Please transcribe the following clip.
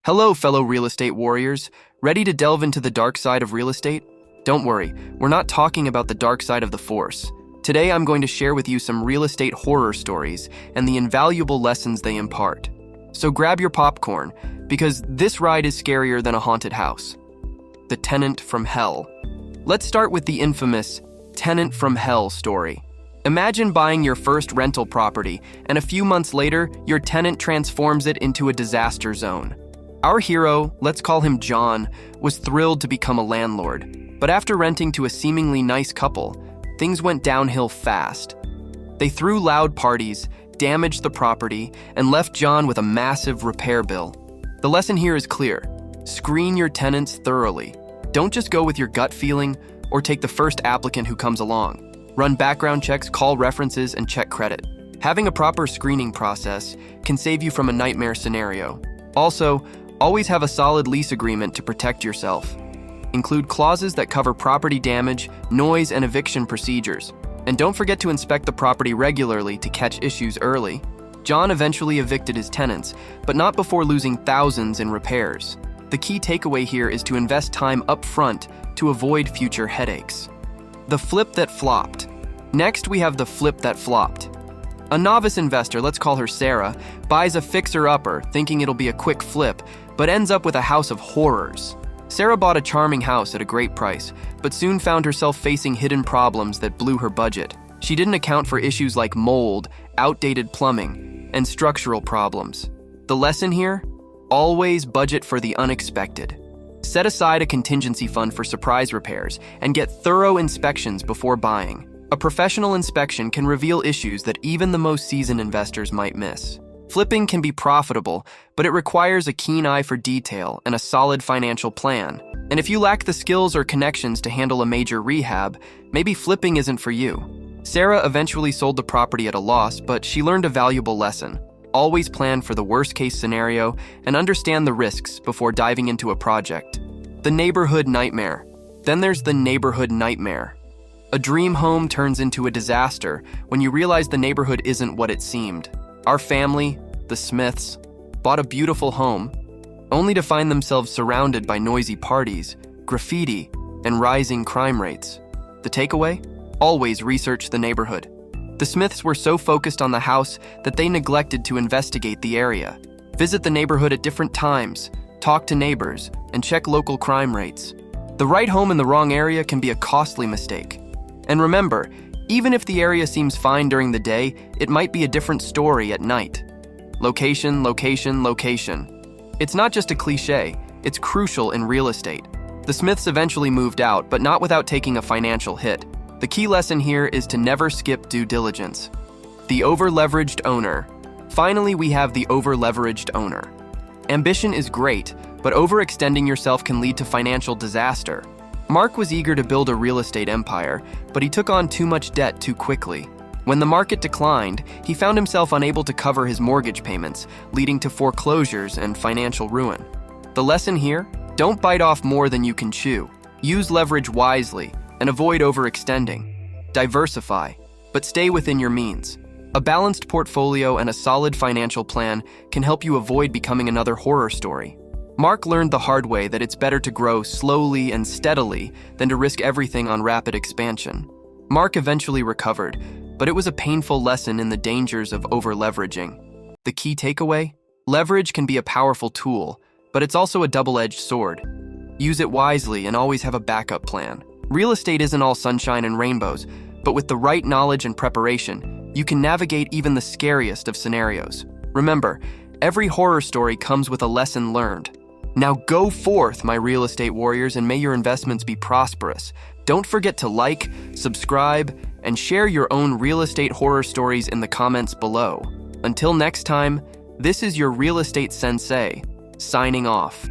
Hello, fellow real estate warriors. Ready to delve into the dark side of real estate? Don't worry, we're not talking about the dark side of the force. Today, I'm going to share with you some real estate horror stories and the invaluable lessons they impart. So grab your popcorn, because this ride is scarier than a haunted house. The Tenant from Hell. Let's start with the infamous Tenant from Hell story. Imagine buying your first rental property, and a few months later, your tenant transforms it into a disaster zone. Our hero, let's call him John, was thrilled to become a landlord. But after renting to a seemingly nice couple, things went downhill fast. They threw loud parties, damaged the property, and left John with a massive repair bill. The lesson here is clear. Screen your tenants thoroughly. Don't just go with your gut feeling or take the first applicant who comes along. Run background checks, call references, and check credit. Having a proper screening process can save you from a nightmare scenario. Also, always have a solid lease agreement to protect yourself. Include clauses that cover property damage, noise, and eviction procedures. And don't forget to inspect the property regularly to catch issues early. John eventually evicted his tenants, but not before losing thousands in repairs. The key takeaway here is to invest time up front to avoid future headaches. The flip that flopped. Next, we have the flip that flopped. A novice investor, let's call her Sarah, buys a fixer-upper thinking it'll be a quick flip, but ends up with a house of horrors. Sarah bought a charming house at a great price, but soon found herself facing hidden problems that blew her budget. She didn't account for issues like mold, outdated plumbing, and structural problems. The lesson here? Always budget for the unexpected. Set aside a contingency fund for surprise repairs and get thorough inspections before buying. A professional inspection can reveal issues that even the most seasoned investors might miss. Flipping can be profitable, but it requires a keen eye for detail and a solid financial plan. And if you lack the skills or connections to handle a major rehab, maybe flipping isn't for you. Sarah eventually sold the property at a loss, but she learned a valuable lesson. Always plan for the worst-case scenario and understand the risks before diving into a project. The neighborhood nightmare. Then there's the neighborhood nightmare. A dream home turns into a disaster when you realize the neighborhood isn't what it seemed. Our family, the Smiths, bought a beautiful home, only to find themselves surrounded by noisy parties, graffiti, and rising crime rates. The takeaway? Always research the neighborhood. The Smiths were so focused on the house that they neglected to investigate the area. Visit the neighborhood at different times, talk to neighbors, and check local crime rates. The right home in the wrong area can be a costly mistake. And remember, even if the area seems fine during the day, it might be a different story at night. Location, location, location. It's not just a cliche, it's crucial in real estate. The Smiths eventually moved out, but not without taking a financial hit. The key lesson here is to never skip due diligence. The Overleveraged Owner. Finally, we have the Overleveraged Owner. Ambition is great, but overextending yourself can lead to financial disaster. Mark was eager to build a real estate empire, but he took on too much debt too quickly. When the market declined, he found himself unable to cover his mortgage payments, leading to foreclosures and financial ruin. The lesson here? Don't bite off more than you can chew. Use leverage wisely and avoid overextending. Diversify, but stay within your means. A balanced portfolio and a solid financial plan can help you avoid becoming another horror story. Mark learned the hard way that it's better to grow slowly and steadily than to risk everything on rapid expansion. Mark eventually recovered, but it was a painful lesson in the dangers of over-leveraging. The key takeaway? Leverage can be a powerful tool, but it's also a double-edged sword. Use it wisely and always have a backup plan. Real estate isn't all sunshine and rainbows, but with the right knowledge and preparation, you can navigate even the scariest of scenarios. Remember, every horror story comes with a lesson learned. Now go forth, my real estate warriors, and may your investments be prosperous. Don't forget to like, subscribe, and share your own real estate horror stories in the comments below. Until next time, this is your real estate sensei, signing off.